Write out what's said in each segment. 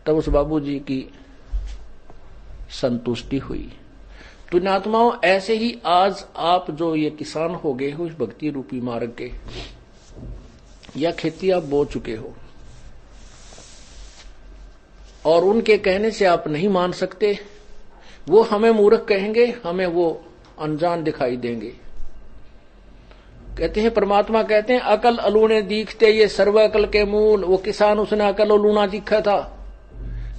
तब उस बाबूजी की संतुष्टि हुई। पुण्यात्माओं, ऐसे ही आज आप जो ये किसान हो गए हो इस भक्ति रूपी मार्ग के, या खेती आप बो चुके हो और उनके कहने से आप नहीं मान सकते, वो हमें मूर्ख कहेंगे, हमें वो अनजान दिखाई देंगे। कहते हैं परमात्मा कहते हैं अकल अलूने दिखते ये सर्व अकल के मूल। वो किसान उसने अकल अलूना दिखा था,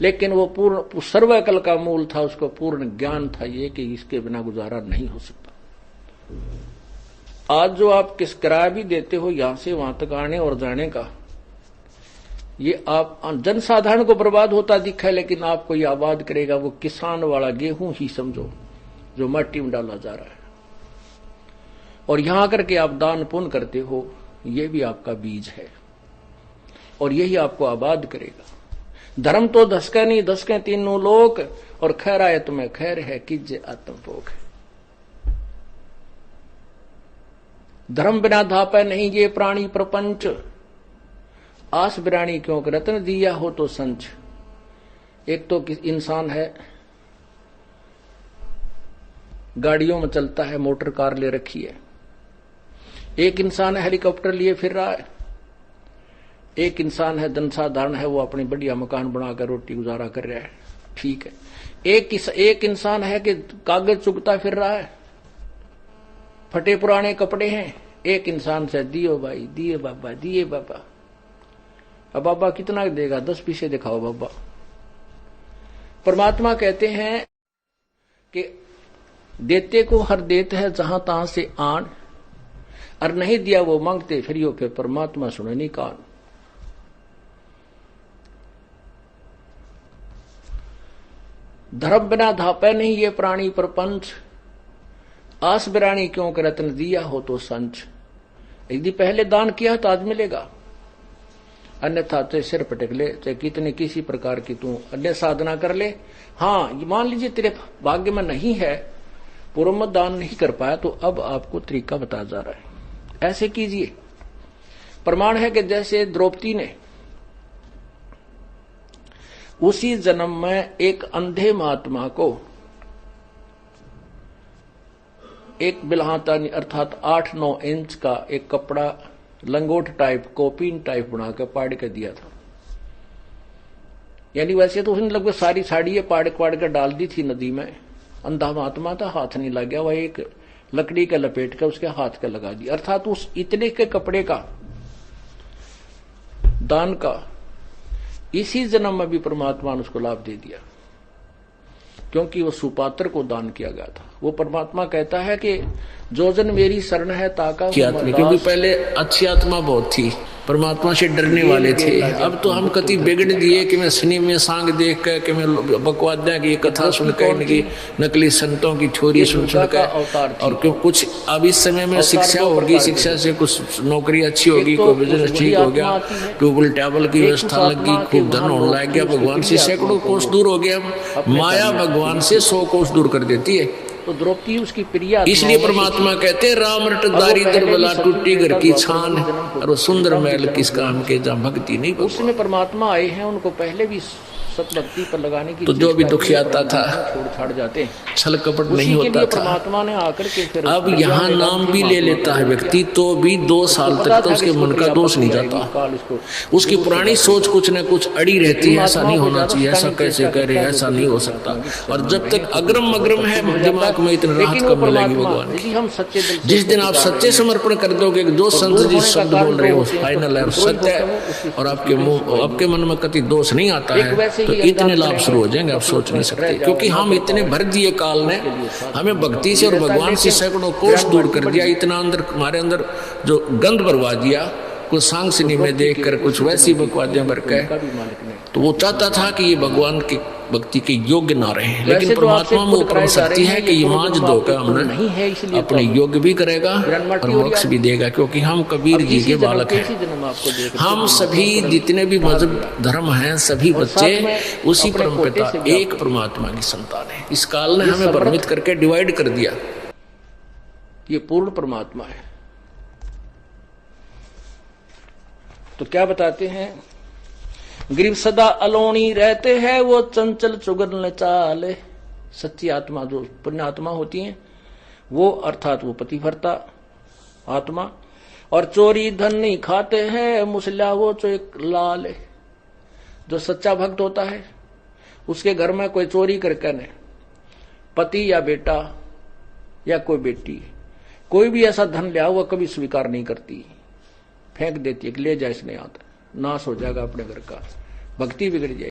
लेकिन वो पूर्ण सर्व अकल का मूल था, उसको पूर्ण ज्ञान था ये कि इसके बिना गुजारा नहीं हो सकता। आज जो आप किस किराया भी देते हो यहां से वहां तक आने और जाने का, ये आप जनसाधारण को बर्बाद होता दिखा है, लेकिन आपको ये आबाद करेगा वो किसान वाला गेहूं ही समझो जो मट्टी में डाला जा रहा है। और यहां आकर के आप दान पुण्य करते हो, ये भी आपका बीज है और यही आपको आबाद करेगा। धर्म तो धसके नहीं धसके तीनों लोक, और खैर आए तुम्हें खैर है कीजे आत्मभोग है। धर्म बिना धापे नहीं ये प्राणी प्रपंच, आस बिरानी क्यों रत्न दिया हो तो संच। एक तो इंसान है गाड़ियों में चलता है, मोटर कार ले रखी है, एक इंसान है हेलीकॉप्टर लिए फिर रहा है, एक इंसान है जनसाधारण है, वो अपनी बढ़िया मकान बनाकर रोटी गुजारा कर रहा है, ठीक है। एक इंसान है कि कागज चुगता फिर रहा है, फटे पुराने कपड़े हैं। एक इंसान से दियो भाई दिए बाबा दिए बाबा। अब बाबा कितना देगा, 10 पैसे दिखाओ बाबा। परमात्मा कहते हैं कि देते को हर देत है जहां तहां से आन, और नहीं दिया वो मांगते फिर परमात्मा सुने नहीं कान। धर्म बिना धापे नहीं ये प्राणी प्रपंच, आस बिरानी क्यों कर रत्न दिया हो तो संच। यदि पहले दान किया तो आज मिलेगा, अन्यथा चाहे सिर पटक ले, चाहे कितने किसी प्रकार की तू अन्य साधना कर ले। हाँ, मान लीजिए तेरे भाग्य में नहीं है, पूर्व में दान नहीं कर पाया, तो अब आपको तरीका बताया जा रहा है, ऐसे कीजिए। प्रमाण है कि जैसे द्रौपदी ने उसी जन्म में एक अंधे महात्मा को एक बिल्हाता अर्थात 8-9 इंच का एक कपड़ा लंगोट टाइप कोपीन टाइप बनाकर पाड़ के दिया था। यानी वैसे तो उसने लगभग सारी साड़ी पाड़ कर डाल दी थी नदी में, अंधा महात्मा था, हाथ नहीं लग गया, वह एक लकड़ी का लपेट कर उसके हाथ का लगा दिया। अर्थात उस इतने के कपड़े का दान का इसी जन्म में भी परमात्मा ने उसको लाभ दे दिया, क्योंकि वो सुपात्र को दान किया गया था। वो परमात्मा कहता है कि जो जन मेरी शरण है ताका, क्योंकि पहले अच्छी आत्मा बहुत थी, परमात्मा से डरने वाले थे। अब तो हम कति बिगड़ दिए कि मैं सिनेमा में सांग देख कर, कि मैं बकवादियां की कथा सुनकर, इनकी नकली संतों की थ्योरी सुनकर, और क्यों कुछ अब इस समय में शिक्षा होगी, शिक्षा से कुछ नौकरी अच्छी होगी, कोई बिजनेस ठीक हो गया, ट्यूबल टैबल की व्यवस्था लग गई, खूब धन होने लग गया, भगवान से सैकड़ों कोस दूर हो गया। माया भगवान से 100 कोस दूर कर देती है। तो द्रौपदी उसकी प्रिया, इसलिए परमात्मा कहते राम रट दारिद्र बला टूटी घर की छान, और वो सुंदर महल किस काम के जहाँ भक्ति नहीं। उसमें परमात्मा आए हैं, उनको पहले भी सतभक्ति पर लगाने की, तो जो भी दुखी आता था छोड़ छाड़ जाते, छल कपट नहीं होता था। परमात्मा ने आकर के फिर अब यहाँ नाम भी ले लेता है व्यक्ति, तो भी 2 साल तक तो उसके मन का दोष नहीं जाता, उसकी पुरानी सोच कुछ न कुछ अड़ी रहती है, ऐसा नहीं होना चाहिए, ऐसा कैसे करे, ऐसा नहीं हो सकता। और जब तक अग्रम अग्रम है दिमाग में, इतनी राहत कब मिलेगी भगवान की। जिस दिन आप सच्चे समर्पण कर दोगे, जो संत जी शब्द बोल रहे हो फाइनल है, सत्य है, और आपके मुंह आपके मन में कति दोष नहीं आता है, तो इतने लाभ शुरू हो जाएंगे आप सोच नहीं सकते। क्योंकि हम इतने भर दिए, काल ने हमें भक्ति से और भगवान से सैकड़ों कोस दूर कर दिया, इतना अंदर हमारे अंदर जो गंध भरवा दिया, कुछ सांग सिनी में देख कर कुछ वैसी बकवादियां भर के, तो वो चाहता था कि ये भगवान की भक्ति के योग्य ना रहे। लेकिन परमात्मा में परम शक्ति है कि ये मांझ दो का हमने अपने योग्य भी करेगा और मोक्ष भी देगा, क्योंकि हम कबीर जी के बालक हैं। हम सभी जितने भी मजहब धर्म हैं, सभी बच्चे उसी परम पिता एक परमात्मा की संतान है। इस काल ने हमें भ्रमित करके डिवाइड कर दिया, ये पूर्ण परमात्मा है। तो क्या बताते हैं, गरीब सदा अलोनी रहते हैं, वो चंचल चुगल चाले। सच्ची आत्मा जो पुण्य आत्मा होती है वो, अर्थात वो पतिव्रता आत्मा, और चोरी धन नहीं खाते हैं, मुसला वो जो एक लाल। जो सच्चा भक्त होता है उसके घर में कोई चोरी करके नहीं, पति या बेटा या कोई बेटी, कोई भी ऐसा धन लिया हुआ कभी स्वीकार नहीं करती, फेंक देती है कि ले जा, इसने आता नाश हो जाएगा अपने घर का, भक्ति बिगड़ जाएगी।